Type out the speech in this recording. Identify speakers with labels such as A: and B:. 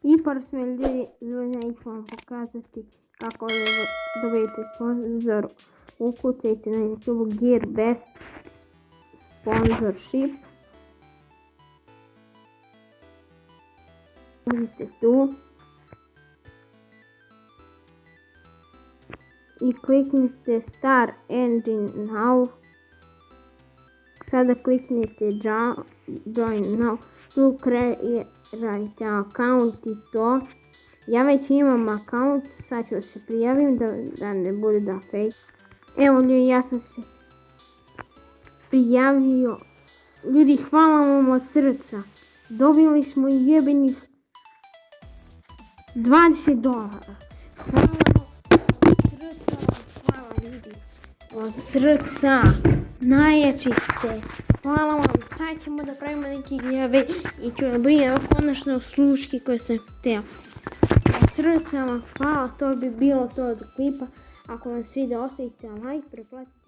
A: I pored smo ljudi, neću vam pokazati kako dobijete sponsor. Ukucajte na YouTube Gear Best Sponsorship. Vidite tu. I kliknite Start Engine Now. Sada kliknite Join Now. Tu kreirajte account i to. Ja već imam account, sad ću se prijavim da ne bude da fake. Evo ljudi, ja sam se prijavio. Ljudi, hvala vam od srca. Dobili smo jebenih $20. Hvala vam od srca, hvala ljudi. Od srca, najjači ste. Hvala vam, sad ćemo da pravimo neki giveaway i ću dobiti konačno sluške koje sam htio. Od srca vam hvala, to bi bilo to od klipa. Ako vam sviđa, ostavite like, preplatite.